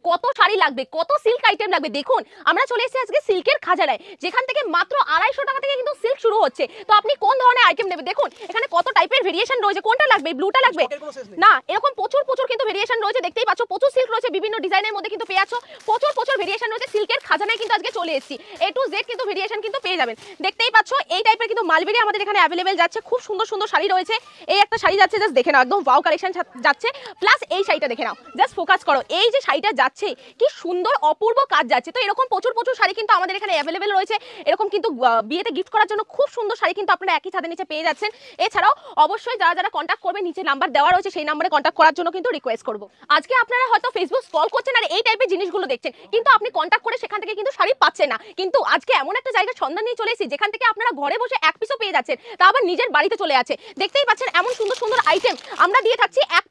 কত শাড়ি লাগবে, কত সিল্ক আইটেম লাগবে। দেখুন আমরা চলে এসেছি আজকে সিল্কের খাজানায়, যেখান থেকে মাত্র 250 টাকা থেকে কিন্তু সিল্ক শুরু হচ্ছে। তো আপনি কোন ধরনের আইটেম নেবেন, দেখুন এখানে কত টাইপের ভেরিয়েশন রয়েছে। কোনটা লাগবে, ব্লুটা লাগবে না, এরকম প্রচুর প্রচুর কিন্তু ভেরিয়েশন রয়েছে, দেখতেই পাচ্ছ। প্রচুর সিল্ক রয়েছে, বিভিন্ন ডিজাইনের মধ্যে কিন্তু পেয়ে যাচ্ছ। প্রচুর প্রচুর ভেরিয়েশন রয়েছে সিল্কের খাজানায়, কিন্তু আজকে চলে এসেছি। A to Z কিন্তু ভেরিয়েশন কিন্তু পেয়ে যাবেন। দেখতেই পাচ্ছ এই টাইপের কিন্তু মালবেরি আমাদের এখানে অ্যাভেলেবেল যাচ্ছে। খুব সুন্দর সুন্দর শাড়ি রয়েছে। এই একটা শাড়ি যাচ্ছে, জাস্ট দেখে নাও, একদম ওয়াও কালেকশন যাচ্ছে। প্লাস এই শাড়িটা দেখে নাও, জাস্ট ফোকাস করো, এই যে শাড়িটা যাচ্ছে কি সুন্দর অপূর্ব কাজ যাচ্ছে। তো এরকম প্রচুর প্রচুর শাড়ি কিন্তু আমাদের এখানে অ্যাভেলেবেল রয়েছে। এরকম কিন্তু বিয়েতে গিফট করার জন্য খুব সুন্দর শাড়ি কিন্তু আপনারা একই ছাদের নিচে পেয়ে যাচ্ছেন। এছাড়াও অবশ্যই যারা যারা কন্ট্যাক্ট করবে, নিচে নাম্বার দেওয়া রয়েছে, সেই নাম্বারে কন্ট্যাক্ট করার জন্য কিন্তু রিকোয়েস্ট করব। আজকে আপনারা হয়তো ফেসবুক স্ক্রল করছেন আর এই টাইপের জিনিসগুলো দেখছেন, কিন্তু আপনি কন্ট্যাক্ট করে সেখান থেকে কিন্তু শাড়ি পাচ্ছেন না। কিন্তু আজকে এমন একটা জায়গার সন্ধান নিয়ে চলে এসেছি যেখান থেকে আপনারা ঘরে বসে এক পিসও পেয়ে যাচ্ছেন, তা আবার নিজের বাড়িতে চলে আছে। দেখতেই পাচ্ছেন এমন সুন্দর সুন্দর আইটেম আমরা দিয়ে থাকছি। এক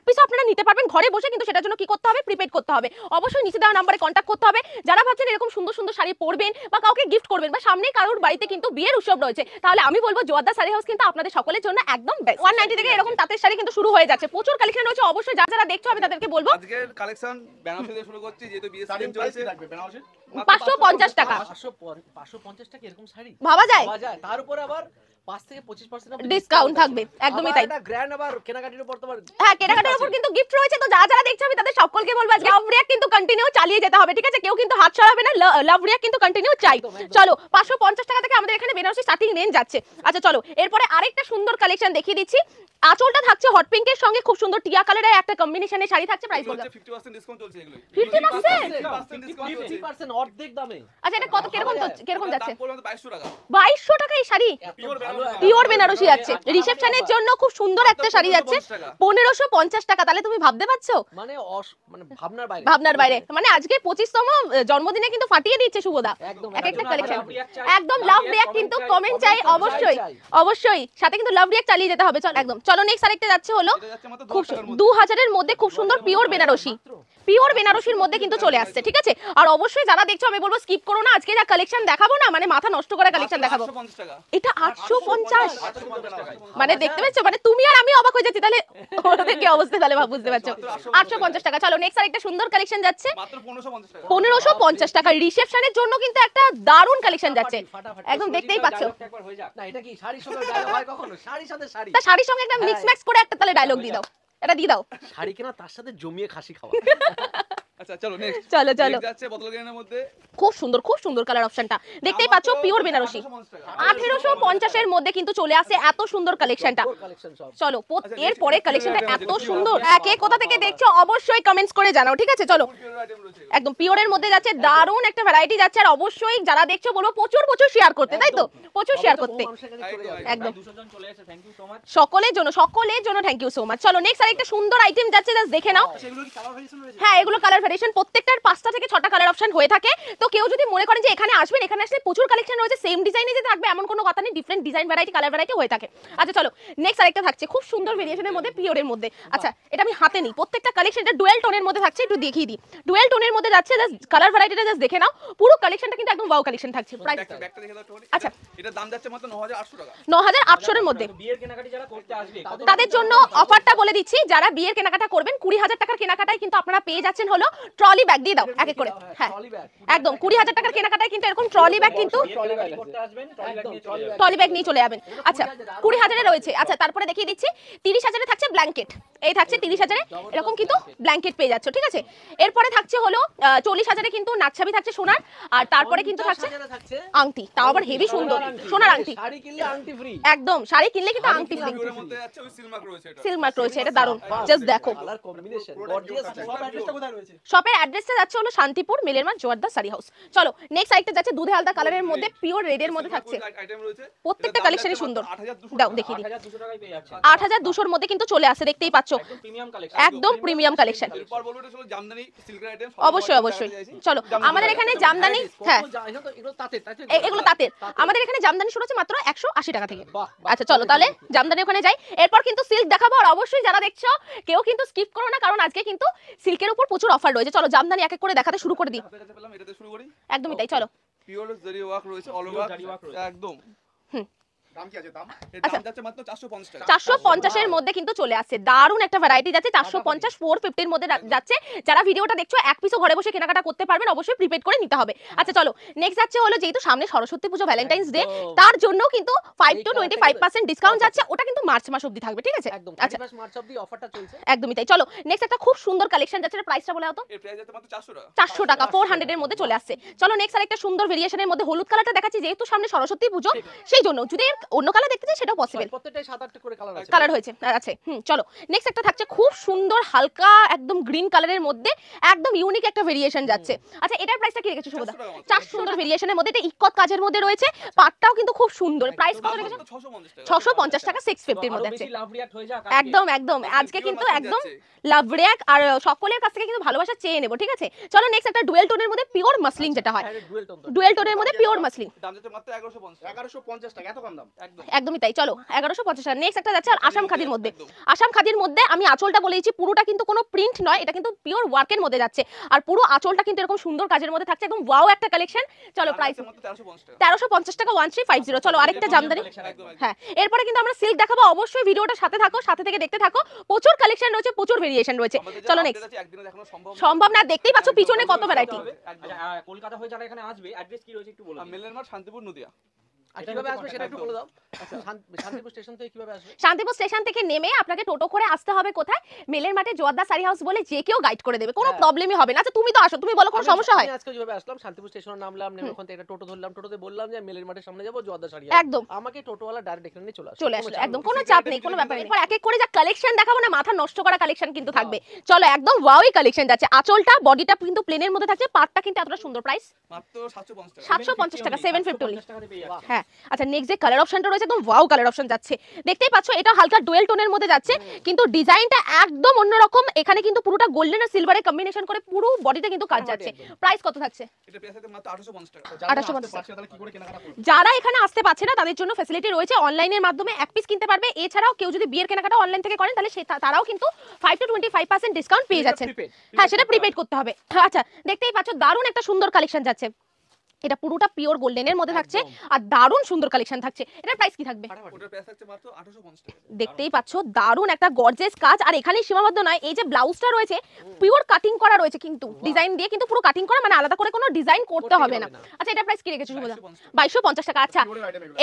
পিসও আপনারা নিতে পারবেন ঘরে বসে, কিন্তু সেটার জন্য কি করতে হবে, প্রিপেড করতে হবে। অবশ্যই নিচে দেওয়া নাম্বারে কন্ট্যাক্ট করতে হবে। যারা ভাবছেন এরকম সুন্দর সুন্দর শাড়ি পরবেন বা কাউকে গিফট করবেন, বা সামনেই কারোর বাড়িতে কিন্তু বিয়ের উৎসব রয়েছে, তাহলে আমি বলবো জোয়ারদা শাড়ি হাউস কিন্তু আপনাদের সকলের জন্য একদম বেস্ট। 190 থেকে এরকম তাঁতের শাড়ি কিন্তু শুরু হয়ে যাচ্ছে। প্রচুর কালেকশন রয়েছে। অবশ্যই যারা যারা দেখছো আমি তাদেরকে বলবো আজকের কালেকশন বেনারসি দিয়ে শুরু করছি, যেহেতু বিয়ের সিজন চলছে। 550 টাকা। 550 টাকা এরকম শাড়ি ভাবা যায়? তার উপরে আবার 5 থেকে 25% ডিসকাউন্ট থাকবে, একদমই তাই। এটা গ্র্যান্ড আবার কেনাকাটির উপর তোমার, হ্যাঁ কেনাকাটার উপর কিন্তু গিফট রয়েছে। তো যারা যারা দেখছো আমি তাদের সকলকে বলবো আজকে লাভ রিয়াক্ট কিন্তু কন্টিনিউ চালিয়ে যেতে হবে, ঠিক আছে? কেউ কিন্তু হাত ছাড়াবে না, লাভ রিয়াক্ট কিন্তু কন্টিনিউ চাই। চলো 550 টাকা থেকে আমাদের এখানে বেনারসি স্টার্টিং রেঞ্জ যাচ্ছে। আচ্ছা চলো এরপরে আরেকটা সুন্দর কালেকশন দেখিয়ে দিচ্ছি। আঁচলটা থাকছে হট পিঙ্কের সঙ্গে, খুব সুন্দর টিয়া কালারের একটা কম্বিনেশনের শাড়ি থাকছে। প্রাইস বলতে 50% ডিসকাউন্ট চলছে এগুলো। 50% ডিসকাউন্ট চলছে। 50% অর্ধেক দামে। আচ্ছা এটা কত কিরকম যাচ্ছে? দাম পড়বে 2200 টাকা। 2200 টাকা এই শাড়ি, পিওর বেনারসি যাচ্ছে। রিসেপশনের জন্য খুব সুন্দর একটা শাড়ি যাচ্ছে 1550 টাকা। তাহলে তুমি ভাবতে পারছো, মানে ভাবনার বাইরে, ভাবনার বাইরে। মানে আজকে 25তম জন্মদিনে কিন্তু ফাটিয়ে দিচ্ছে শুভদা এক একটা কালেকশন। একদম লাভ রিয়াক্ট কিন্তু কমেন্ট চাই অবশ্যই অবশ্যই, সাথে কিন্তু লাভ রিয়াক্ট চালিয়ে যেতে হবে। চল একদম চলো নেক্সট আরেকটা যাচ্ছে হলো খুব 2000 এর মধ্যে খুব সুন্দর পিওর বেনারসি। পিওর বেনারসির মধ্যে কিন্তু চলে আসছে, ঠিক আছে? আর অবশ্যই যারা দেখছো আমি বলবো স্কিপ করো না, আজকে যা কালেকশন দেখাবো না, মানে মাথা নষ্ট করা কালেকশন দেখাবো। এটা 850, মানে দেখতে পাচ্ছ, মানে তুমি আর আমি অবাক হয়ে যাচ্ছি। তাহলে ওদের কি অবস্থা, তাহলে বুঝতে পারছো। 850 টাকা। চলো নেক্সট আরেকটা সুন্দর কালেকশন যাচ্ছে মাত্র 1550 টাকা। 1550 টাকা। রিসেপশনের জন্য কিন্তু একটা দারুণ কালেকশন যাচ্ছে, একদম দেখতেই পাচ্ছ। না এটা কি শাড়ির সঙ্গে ডায়লগ হয় কখনো? শাড়ির সাথে শাড়ি, তা শাড়ির সঙ্গে একটা মিক্স ম্যাক্স করে একটা তাহলে ডায়লগ দিয়ে দাও, এটা দিয়ে দাও। শাড়ি কেনা তার সাথে জমিয়ে খাসি খাওয়া। আচ্ছা চলো নেক্সট। চলো চলো যাচ্ছে বোতল গ্রিনের মধ্যে খুব সুন্দর কালার অপশনটা দেখতেই পাচ্ছ। পিওর বেনারসি 1850 এর মধ্যে কিন্তু চলে আসে এত সুন্দর কালেকশনটা। চলো এর পরে কালেকশনটা এত সুন্দর, কে কোথা থেকে দেখছো অবশ্যই কমেন্টস করে জানাও, ঠিক আছে? চলো একদম পিওরের মধ্যে যাচ্ছে, দারুণ একটা ভ্যারাইটি যাচ্ছে। আর অবশ্যই যারা দেখছো বলবো প্রচুর প্রচুর শেয়ার করতে, তাই তো? প্রচুর শেয়ার করতে একদম। সকলের জন্য থ্যাংক ইউ সো মাচ। চলো নেক্সট আরেকটা সুন্দর আইটেম যাচ্ছে, জাস্ট দেখে নাও। হ্যাঁ এগুলো কালার ভ্যারিয়েশন, প্রত্যেকটার 5টা থেকে 6টা কালার অপশন হয়ে থাকে। তো কেউ যদি মনে করেন যে এখানে আসবেন, এখানে আসলে প্রচুর কালেকশন রয়েছে, সেম ডিজাইনে যে থাকবে এমন কোনো কথা নেই, different design variety colour variety হয়ে থাকে। আচ্ছা চলো নেক্সট আরেকটা থাকছে খুব সুন্দর ভেরিয়েশনের মধ্যে, পিওরের মধ্যে। আচ্ছা এটা আমি হাতে নিই, প্রত্যেকটা কালেকশন এটা ডুয়েল টোনের মধ্যে থাকছে, একটু দেখিয়ে দিই। ডুয়েল টোনের মধ্যে যাচ্ছে, জাস্ট কালার ভ্যারাইটিটা জাস্ট দেখে নাও। পুরো কালেকশনটা কিন্তু একদম ওয়াও কালেকশন থাকছে। প্রাইস আচ্ছা এটার দাম যাচ্ছে মাত্র 9800 টাকা। 9800 এর মধ্যে বিয়ের কেনাকাটি যারা করতে আসবে তাদের জন্য অফারটা বলে দিচ্ছি। যারা বিয়ের কেনাকাটা করবেন 20000 টাকার কেনাকাটায় কিন্তু আপনারা পেয়ে যাচ্ছেন হলো ট্রলি ব্যাগ। দিয়ে দাও এক এক করে। হ্যাঁ একদম 20000 টাকার কেনাকাটায় কিন্তু এরকম ট্রলি ব্যাগ কিন্তু ট্রলি ব্যাগ নিয়ে চলে যাবেন। আচ্ছা 20000 এ রয়েছে। আচ্ছা তারপরে দেখিয়ে দিচ্ছি 30000 এ থাকছে ব্ল্যাঙ্কেট। এই থাকছে 30000 এ এরকম কিন্তু ব্ল্যাঙ্কেট পেয়ে যাচ্ছ, ঠিক আছে? এরপরে থাকছে হলো 40000 এ কিন্তু নাকছাবি থাকছে সোনার। আর তারপরে কিন্তু থাকছে আংটি, তাও আবার হেভি সুন্দর সোনার আংটি। শাড়ি কিনলে আংটি ফ্রি, একদম শাড়ি কিনলে কিন্তু আংটি ফ্রি। এর মধ্যে যাচ্ছে ওই সিল মার্ক রয়েছে, এটা সিল মার্ক রয়েছে, এটা দারুণ। জাস্ট দেখো কালার কম্বিনেশন গর্জিয়াস। সব অ্যাড্রেসটা কোথায় রয়েছে? শপের অ্যাড্রেসটা যাচ্ছে হলো শান্তিপুর মিলেরমাঠ জোয়ারদা শাড়ি হাউস। চলো নেক্সট আইটেম যাচ্ছে দুধে হালদা কালারের মধ্যে, পিওর রেডের মধ্যে থাকছে। আইটেম রয়েছে, প্রত্যেকটা কালেকশনই সুন্দর। 8200 দাও দেখিয়ে দিই। 8200 টাকায় পেয়ে যাচ্ছে। 8200 এর মধ্যে কিন্তু চলে আসে, দেখতেই পাচ্ছ প্রিমিয়াম কালেকশন, একদম প্রিমিয়াম কালেকশন। এরপর বলবো এটা হলো জামদানি সিল্কের আইটেম। অবশ্যই অবশ্যই। চলো আমাদের এখানে জামদানি, হ্যাঁ এগুলো তাঁতের এগুলো তাঁতের। আমাদের এখানে জামদানি শুরু হচ্ছে মাত্র 180 টাকা থেকে। আচ্ছা চলো তাহলে জামদানি ওখানে যাই। এরপর কিন্তু সিল্ক দেখাবো। আর অবশ্যই যারা দেখছো কেউ কিন্তু স্কিপ করো না, কারণ আজকে কিন্তু সিল্কের উপর প্রচুর অফার রয়েছে। চলো জামদানি এক এক করে দেখাতে শুরু করে দিই। এটাতে শুরু করি। একদমই তাই, চলো। পিওর জরি ওয়ার্ক রয়েছে, অল ওভার একদম। দাম কি আছে দাম? এর আচ্ছা। দাম যাচ্ছে মাত্র 450 টাকা। 450 এর মধ্যে কিন্তু চলে আসছে, দারুন একটা ভ্যারাইটি যাচ্ছে। 450 450 এর মধ্যে যাচ্ছে। যারা ভিডিওটা দেখছো এক পিসও ঘরে বসে কেনাকাটা করতে পারবেন, অবশ্যই প্রিপেড করে নিতে হবে। আচ্ছা চলো নেক্সট যাচ্ছে হলো, যেহেতু সামনে সরস্বতী পুজো ভ্যালেন্টাইন্স ডে, একদম। তার জন্য কিন্তু 5 to এই 25% ডিসকাউন্ট যাচ্ছে, ওটা কিন্তু মার্চ মাস অবধি থাকবে, ঠিক আছে? একদম আচ্ছা 31 মার্চ অবধি অফারটা চলছে। একদমই তাই। চলো নেক্সট একটা খুব সুন্দর কালেকশন যাচ্ছে, এর প্রাইসটা বলে দাও তো। এর প্রাইস যাচ্ছে মাত্র 400 টাকা। 400 টাকা 400 এর মধ্যে চলে আসছে। চলো নেক্সট আরেকটা সুন্দর ভেরিয়েশনের মধ্যে হলুদ কালারটা দেখাচ্ছি, যেহেতু সামনে সরস্বতী পুজো সেই জন্য। যদি এর অন্য কালার দেখতে চাই সেটাও পসিবল, প্রত্যেকটাই 7-8 করে কালার আছে। কালার হয়েছে আছে। চলো নেক্সট একটা থাকছে খুব সুন্দর হালকা একদম গ্রিন কালারের মধ্যে, একদম ইউনিক একটা ভেরিয়েশন যাচ্ছে। আচ্ছা এটার প্রাইসটা কি রেখেছো শুভদা? 400 টাকা মাত্র। 400 সুন্দর ভেরিয়েশনের মধ্যে, এটা ইক্কত কাজের মধ্যে রয়েছে, পাটটাও কিন্তু খুব সুন্দর। প্রাইস কত দাম রেখেছো? মাত্র 650 টাকা। 650 টাকা 650 এর আরো মধ্যে বেশি আছে। লাভ রিঅ্যাক্ট হয়ে যাক। একদম একদম আজকে Pure কিন্তু মাসলিন একদম যাচ্ছে। লাভ রিয়াক আর সকলের কাছ থেকে কিন্তু ভালোবাসা চেয়ে নেবো, ঠিক আছে? চলো নেক্সট একটা ডুয়েল টোনের মধ্যে পিওর মাসলিন যেটা হয়, ডুয়েল টোন তো। ডুয়েল টোনের মধ্যে পিওর মাসলিন, দাম যাচ্ছে মাত্র 1150 টাকা। 1150 টাকা, এত কম দাম? একদম। একদমই তাই। চলো 1150 টাকা। নেক্সট একটা যাচ্ছে আর আসাম খাদির মধ্যে। একদম। আসাম খাদির মধ্যে আমি আঁচলটা বলে দিচ্ছি, পুরোটা কিন্তু কোনো প্রিন্ট নয়, এটা কিন্তু পিওর ওয়ার্কের মধ্যে যাচ্ছে, আর পুরো আঁচলটা কিন্তু এরকম সুন্দর কাজের মধ্যে থাকছে, একদম ওয়াও একটা কালেকশন। চলো দাম প্রাইস যাচ্ছে মাত্র 1350 টাকা। 1350 টাকা 1350। চলো আরেকটা জামদানি। একদম। হ্যাঁ এরপরে কিন্তু আমরা সিল্ক দেখাবো, অবশ্যই ভিডিওটার সাথে থাকো, সাথে থেকে দেখতে থাকো। প্রচুর কালেকশন রয়েছে, প্রচুর ভেরিয়েশন রয়েছে। আমাদের যে চলো update নেক্সট। আছে, একদিনে দেখানো সম্ভব না। সম্ভব না, দেখতেই পাচ্ছ পিছনে কত ভ্যারাইটি। একদম। আচ্ছা, কলকাতা হয়ে যারা এখানে আসবে অ্যাড্রেস কি রয়েছে একটু বলুন। মেলের মাঠ শান্তিপুর নদিয়া। আর এটা কিভাবে হচ্ছে আসবে সেটা একটু একদম। বলে দাও। আচ্ছা শান্তিপুর স্টেশন থেকে কিভাবে আসবে? শান্তিপুর স্টেশন থেকে নেমে আপনাকে টোটো করে আসতে হবে কোথায়? মেলের মাঠে জোয়ারদা শাড়ি হাউস বলে, যে কেউ গাইড করে দেবে, কোনো হ্যাঁ। প্রবলেমই হবে না। আচ্ছা তুমি তো আসো, তুমি বলো কোনো সমস্যা হয়? আমি আজকে যেভাবে আসলাম শান্তিপুর স্টেশনে নামলাম, নেমে ওখান থেকে একটা টোটো ধরলাম, টোটোতে বললাম যে মেলের মাঠের সামনে যাবো জোয়ারদা শাড়ি। একদম আমাকে টোটোওয়ালা ডাইরেক্ট এখানে নিয়ে চলে আসলো। চলে কোনো আসলো, চাপ একদম নেই। কোনো Silk চাপ item নেই, কোনো কিছু ব্যাপার নেই। নেই। এরপর এক এক করে যা কালেকশন দেখাবো না, মাথা নষ্ট করা কালেকশন কিন্তু থাকবে। চলো একদম ওয়াওই কালেকশন যাচ্ছে। আঁচলটা বডিটা কিন্তু প্লেনের মধ্যে থাকছে, পাটটা কিন্তু এতটা সুন্দর। প্রাইস মাত্র 750 টাকা। 750 টাকা 750 টাকাতে পেয়ে যাচ্ছে। হ্যাঁ আচ্ছা নেক্সট যে কালার অপশনটা রয়েছে, একদম ওয়াও কালার অপশন যাচ্ছে। দেখতেই পাচ্ছ এটা হালকা ডুয়েল টোনের মধ্যে যাচ্ছে, কিন্তু ডিজাইনটা একদম অন্যরকম। এখানে কিন্তু পুরোটা গোল্ডেন আর সিলভারের কম্বিনেশন করে পুরো বডিতে কিন্তু কাজ যাচ্ছে। প্রাইস কত থাকছে? এটা প্রাইস আছে মাত্র 850 টাকা। যারা 1850 আসতে পারছে না, তাহলে কি করে কেনাকাটা করবে? যারা এখানে আসতে পারছে না তাদের জন্য ফ্যাসিলিটি রয়েছে, অনলাইনের মাধ্যমে এক পিস কিনতে পারবে। এছাড়াও কেউ যদি বিয়ের কেনাকাটা অনলাইন থেকে করেন, তাহলে তারাও কিন্তু 5 to 25% ডিসকাউন্ট পেয়ে যাচ্ছেন। Prepaid। হ্যাঁ সেটা প্রিপেড করতে হবে। আচ্ছা দেখতেই পাচ্ছ দারুণ একটা সুন্দর কালেকশন যাচ্ছে, এটা পুরোটা পিওর গোল্ডেনের মধ্যে থাকছে, আর দারুণ সুন্দর কালেকশন থাকছে। এটার প্রাইস কি থাকবে? ওটার প্রাইস আছে মাত্র 850 টাকা। দেখতেই পাচ্ছ দারুণ একটা গর্জিয়াস কাজ, আর এখানেই সীমাবদ্ধ নয়, এই যে ব্লাউজটা রয়েছে পিওর কাটিং করা রয়েছে, কিন্তু ডিজাইন দিয়ে কিন্তু পুরো কাটিং করা, মানে আলাদা করে কোনো ডিজাইন করতে হবে না। আচ্ছা এটা প্রাইস কি রেখেছো শুভদা? 2250 টাকা। আচ্ছা কি করে item এগুলো?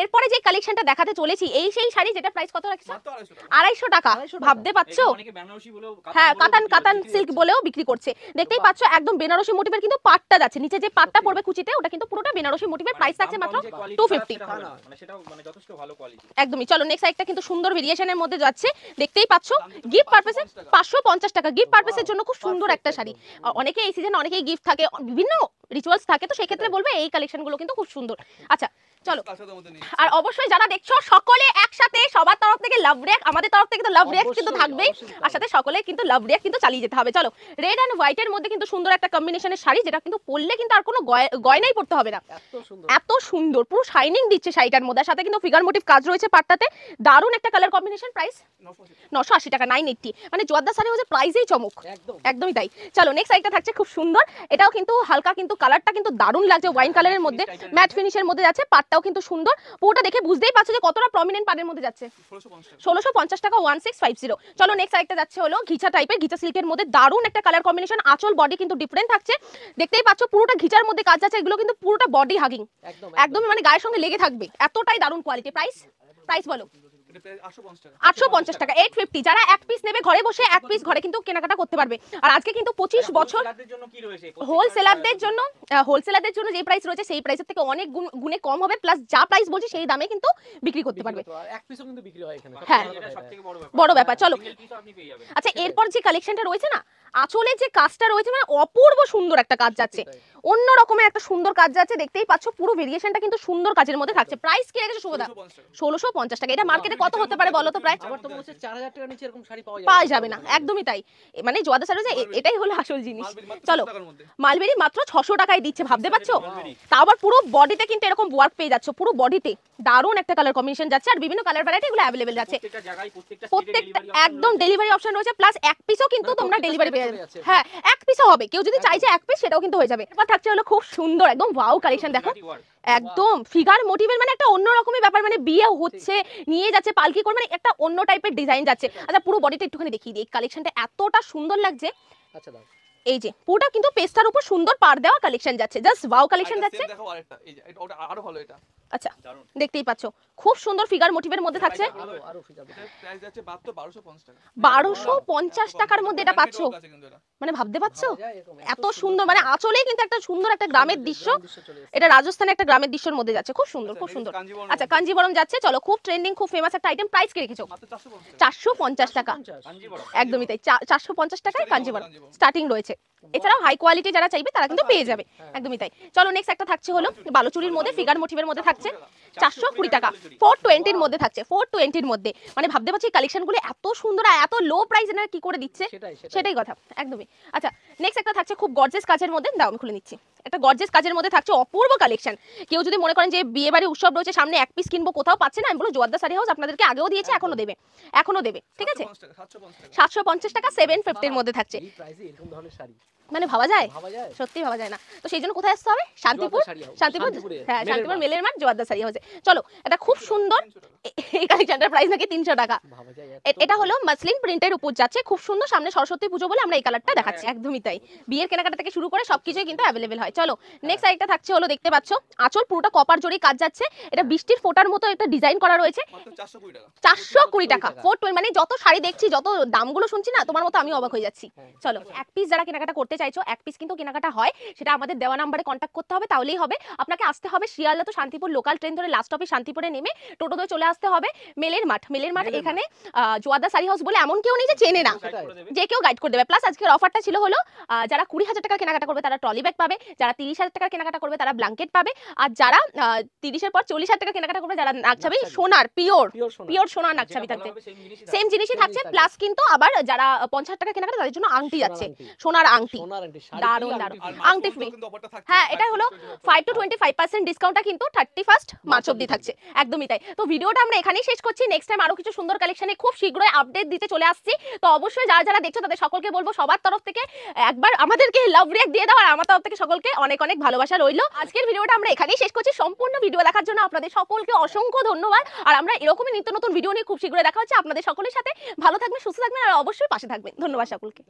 এরপরে যে কালেকশনটা দেখাতে চলেছি, এই সেই শাড়ি যেটা প্রাইস কত রাখছো? মাত্র 250 টাকা। 250 টাকা। 250 টাকা। ভাবতে পারছো? এখানে অনেকে বেনারসি বলেও হ্যাঁ বলেও কাতান বিক্রি সিল্ক করছে। বলেও বিক্রি করছে। দেখতেই পাচ্ছ একদম বেনারসি মোটিভের কিন্তু পাটটা যাচ্ছে, নিচে যে পাটটা পড়বে কুচিতে ওটা কিন্তু পুরোটা বেনারসি মোটিভের। প্রাইস থাকছে মাত্র 250। মানে সেটাও মানে যথেষ্ট ভালো কোয়ালিটি। একদমই। চলো নেক্সট একটা কিন্তু সুন্দর ভেরিয়েশনের মধ্যে যাচ্ছে, দেখতেই পাচ্ছ দাম কিন্তু গিফট পারপাসে 550 টাকা। 550 টাকা। গিফট পারপাসের জন্য খুব সুন্দর একটা শাড়ি। অনেকে এই সিজনে অনেকেই গিফট থাকে, বিভিন্ন রিচুয়ালস থাকে, তো সেই ক্ষেত্রে বলবো এই কালেকশনগুলো কিন্তু খুব সুন্দর। আচ্ছা চলো কালচারের মধ্যে নেই। আর অবশ্যই যারা দেখছো সকলে একসাথে সবার তরফ থেকে লাভ রিয়াক্ট, আমাদের তরফ থেকে তো লাভ রিয়াক্ট কিন্তু অবশ্যই, থাকবেই, অবশ্যই আর সাথে সকলে কিন্তু লাভ রিয়াক্ট কিন্তু চালিয়ে যেতে হবে। চলো রেড এন্ড হোয়াইটের মধ্যে কিন্তু সুন্দর একটা কম্বিনেশনের শাড়ি, যেটা কিন্তু পরলে কিন্তু আর কোনো গয়নাই পড়তে হবে না, এত সুন্দর। এত সুন্দর পুরো শাইনিং দিচ্ছে শাড়িটার মধ্যে। আর সাথে কিন্তু ফিগার মোটিভ কাজ রয়েছে পাটটাতে, দারুণ একটা কালার কম্বিনেশন। প্রাইস 980 টাকা 980। মানে জোয়ারদা শাড়ি হচ্ছে প্রাইসেই চমক, একদম একদমই তাই। চলো নেক্সট শাড়িটা থাকছে খুব সুন্দর, এটাও কিন্তু হালকা, কিন্তু কালারটা কিন্তু দারুণ লাগছে, ওয়াইন কালারের মধ্যে ম্যাট ফিনিশের মধ্যে যাচ্ছে, পাটটাও কিন্তু সুন্দর। পুরোটা দেখে বুঝতেই পারছো যে কতটা প্রমিনেন্ট পাড়ের মধ্যে যাচ্ছে। 1650 টাকা 1650। চলো নেক্সট আরেকটা যাচ্ছে হলো ঘিচা টাইপের, ঘিচা সিল্কের মধ্যে দারুণ একটা কালার কম্বিনেশন। আঁচল বডি কিন্তু ডিফারেন্ট থাকছে, দেখতেই পাচ্ছ পুরোটা ঘিচার মধ্যে কাজ যাচ্ছে, এগুলো কিন্তু পুরোটা বডি হাগিং, একদম একদমই মানে গায়ের সঙ্গে লেগে থাকবে, এতটাই দারুণ কোয়ালিটি। প্রাইস বলো? এটা প্রাইস 850 টাকা। 850 টাকা 850। যারা এক পিস নেবে ঘরে বসে এক পিস ঘরে কিন্তু কেনাকাটা করতে পারবে। আর আজকে কিন্তু 25 বছর হোলসেলারদের জন্য কি রয়েছে? হোলসেলারদের জন্য যে প্রাইস রয়েছে সেই প্রাইসের থেকে অনেক গুণে কম হবে, প্লাস যা প্রাইস বলছি সেই দামে কিন্তু বিক্রি করতে পারবে। আর এক পিসও কিন্তু বিক্রি হয় এখানে। হ্যাঁ। এটা সবথেকে বড় ব্যাপার। বড় ব্যাপার। চলো সিঙ্গেল পিসও আপনি পেয়ে যাবেন। আচ্ছা এরপর যে কালেকশনটা রয়েছে না, আঁচলের যে কাজটা রয়েছে মানে অপূর্ব সুন্দর একটা কাজ যাচ্ছে, অন্য রকমের একটা সুন্দর কাজ যাচ্ছে, দেখতেই পাচ্ছ পুরো ভেরিয়েশনটা কিন্তু সুন্দর কাজের মধ্যে থাকছে। প্রাইস কি রেখেছো শুভদা? 1650 টাকা। এটা মার্কেটে কত হতে পারে বলো তো? প্রায় আমার তো মনে হচ্ছে 4000 টাকার নিচে এরকম শাড়ি পাওয়া পাওয়া যাবে না, একদমই তাই। মানে জোয়ারদা শাড়ি হচ্ছে এটাই হলো আসল জিনিস। চলো মালবেরি মাত্র 600 টাকায় দিচ্ছে, ভাবতে পারছো? তা আবার পুরো বডিতে কিন্তু এরকম ওয়ার্ক পেয়ে যাচ্ছে, পুরো বডিতে দারুণ একটা কালার কম্বিনেশন যাচ্ছে, আর বিভিন্ন কালার ভ্যারাইটি এগুলো অ্যাভেলেবেল যাচ্ছে। প্রত্যেকটা জায়গায় প্রত্যেকটা প্রত্যেকটা একদম ডেলিভারি অপশন রয়েছে, প্লাস এক পিসও কিন্তু মানে তোমরা প্রত্যেকটা ডেলিভারি পেয়ে শাড়িতে যাবে। চলে যাচ্ছে। হ্যাঁ এক পিসও হবে, কেউ যদি চাইছে এক পিস সেটাও কিন্তু হয়ে যাবে। এবার থাকছে হলো খুব সুন্দর একদম ওয়াও কালেকশন, দেখো একদম ফিগার মোটিভের মানে একটা অন্য রকমের ব্যাপার, মানে বিয়ে হচ্ছে নিয়ে যাচ্ছে পালকি করে, মানে একটা অন্য টাইপের ডিজাইন যাচ্ছে। আচ্ছা পুরো বডিটা একটুখানি দেখিয়ে দিই, কালেকশনটা এতটা সুন্দর লাগছে। আচ্ছা দাও। এই যে পুরোটা কিন্তু পেস্টার উপর সুন্দর পার দেওয়া কালেকশন যাচ্ছে, জাস্ট ওয়াও কালেকশন যাচ্ছে। দেখো আরেকটা, এই যে এটা ওটা আরো ভালো এটা। আচ্ছা দেখতেই পাচ্ছ খুব সুন্দর ফিগার মোটিভের মধ্যে থাকছে। আরো ফিগার এটার প্রাইস যাচ্ছে মাত্র 1250 টাকা। 1250 টাকার মধ্যে এটা পাচ্ছ, আছে কিন্তু এটা। মানে ভাবতে পারছো এরকম এত সুন্দর, মানে আঁচলেই কিন্তু একটা সুন্দর একটা গ্রামের দৃশ্য, এটা রাজস্থানে একটা গ্রামের দৃশ্যের মধ্যে যাচ্ছে, খুব সুন্দর খুব সুন্দর। কাঞ্জিবরম আচ্ছা কাঞ্জিবরম যাচ্ছে, চলো খুব ট্রেন্ডিং খুব ফেমাস একটা আইটেম, প্রাইস কি রেখেছো? মাত্র 450 টাকা। 450 টাকা, কাঞ্জিবরম একদমই তাই 450 টাকায় কাঞ্জিবরম স্টার্টিং রয়েছে। এছাড়াও হাই কোয়ালিটি যারা চাইবে তারা কিন্তু পেয়ে যাবে, একদমই তাই। চলো নেক্সট একটা থাকছে হলো বালুচুরির মধ্যে ফিগার মোটিভের মধ্যে থাকছে 420 টাকা, 420 এর মধ্যে থাকছে, 420 এর মধ্যে, মানে ভাবতে পারছি এই কালেকশনগুলো এত সুন্দর আর এত লো প্রাইস এনারা কি করে দিচ্ছে, সেটাই কথা একদমই। আচ্ছা নেক্সট একটা থাকছে খুব গর্জিয়াস কাজের মধ্যে, দাও আমি খুলে নিচ্ছি। একটা গর্জিয়াস কাজের মধ্যে থাকছে অপূর্ব কালেকশন। কেউ যদি মনে করেন যে বিয়ে বাড়ি উৎসব রয়েছে সামনে, এক পিস কিনবো কোথাও পাচ্ছে না, আমি বলবো জোয়ারদা শাড়ি হাউস আপনাদেরকে আগেও দিয়েছে, এখনো দেবে, এখনো দেবে, ঠিক আছে। 750 টাকা 750 এর মধ্যে থাকছে, এই প্রাইসে এরকম ধরনের শাড়ি মানে ভাবা যায়, ভাবা যায়? সত্যি ভাবা যায় না। তো সেই জন্য কোথায় আসতে হবে? শান্তিপুর, শাড়ি হাউস, শান্তিপুর, শান্তিপুরে, হ্যাঁ মেলের শান্তিপুর মাঠ। মেলের মাঠ জোয়ারদা শাড়ি হাউসে। চলো এটা খুব সুন্দর, এই কালেকশনটার প্রাইস নাকি 300 টাকা। ভাবা যায় এটা হলো মাসলিন প্রিন্টের উপর যাচ্ছে, খুব সুন্দর, সামনে সরস্বতী পুজো বলে আমরা এই কালারটা দেখাচ্ছি, একদমই তাই। বিয়ের কেনাকাটা থেকে শুরু করে সবকিছুই কিন্তু অ্যাভেলেবেল হয়। চলো নেক্সট আরেকটা থাকছে হলো, দেখতে পাচ্ছ আঁচল পুরোটা কপার জরি কাজ যাচ্ছে, এটা বৃষ্টির ফোঁটার মতো একটা ডিজাইন করা রয়েছে, মাত্র 420 টাকা। 420 টাকা 420, মানে যত শাড়ি দেখছি যত দামগুলো শুনছি না তোমার মতো আমি অবাক হয়ে যাচ্ছি। চলো এক পিস যারা কেনাকাটা করতে চাইছো, এক পিস কিন্তু কেনাকাটা হয়, সেটা আমাদের দেওয়া নাম্বারে কন্ট্যাক্ট করতে হবে, তাহলেই হবে। আপনাকে আসতে হবে শিয়ালদা তো শান্তিপুর লোকাল ট্রেন ধরে লাস্ট স্টপে শান্তিপুরে নেমে টোটো ধরে চলে আসতে হবে মেলের মাঠ। মেলের মাঠ এখানে জোয়ারদা শাড়ি হাউস বলে এমন কেউ নেই যে চেনে না, যে কেউ গাইড করে দেবে। প্লাস আজকের অফারটা ছিল হলো যারা 20,000 টাকার কেনাকাটা করবে তারা ট্রলি ব্যাগ পাবে, যারা 30,000 টাকার কেনাকাটা করবে তারা ব্ল্যাঙ্কেট পাবে, আর যারা 30-এর পর 40,000 টাকা কেনাকাটা করবে যারা নাকছাবি সোনার পিওর সোনার নাকছাবি থাকবে, সেম জিনিসই থাকছে। প্লাস কিন্তু আবার যারা 50,000 টাকা কেনাকাটা তাদের জন্য আংটি যাচ্ছে, সোনার আংটি, দারুণ দারুণ আংটি ফ্রি। হ্যাঁ এটা হলো 5 to 25% ডিসকাউন্টটা কিন্তু 31 মার্চ অবধি থাকছে, একদমই তাই। তো ভিডিওটা আমরা এখানেই শেষ করছি, নেক্সট টাইম আরো কিছু সুন্দর কালেকশনে খুব শীঘ্রই আপডেট দিতে চলে আসছি। তো অবশ্যই যারা যারা দেখছো তাদের সকলকে বলবো সবার তরফ থেকে একবার আমাদেরকে লাভ রিঅ্যাক্ট দিয়ে দাও, আর আমার তরফ থেকে সকলকে অনেক অনেক ভালোবাসা রইলো। আজকের ভিডিওটা আমরা এখানেই শেষ করছি, সম্পূর্ণ ভিডিও দেখার জন্য আপনাদের সকলকে অসংখ্য ধন্যবাদ। আর আমরা এরকমই নিত্য নতুন ভিডিও নিয়ে খুব শীঘ্রই দেখা হচ্ছে আপনাদের সকলের সাথে। ভালো থাকবেন, সুস্থ থাকবেন, আর অবশ্যই পাশে থাকবেন। ধন্যবাদ সকলকে।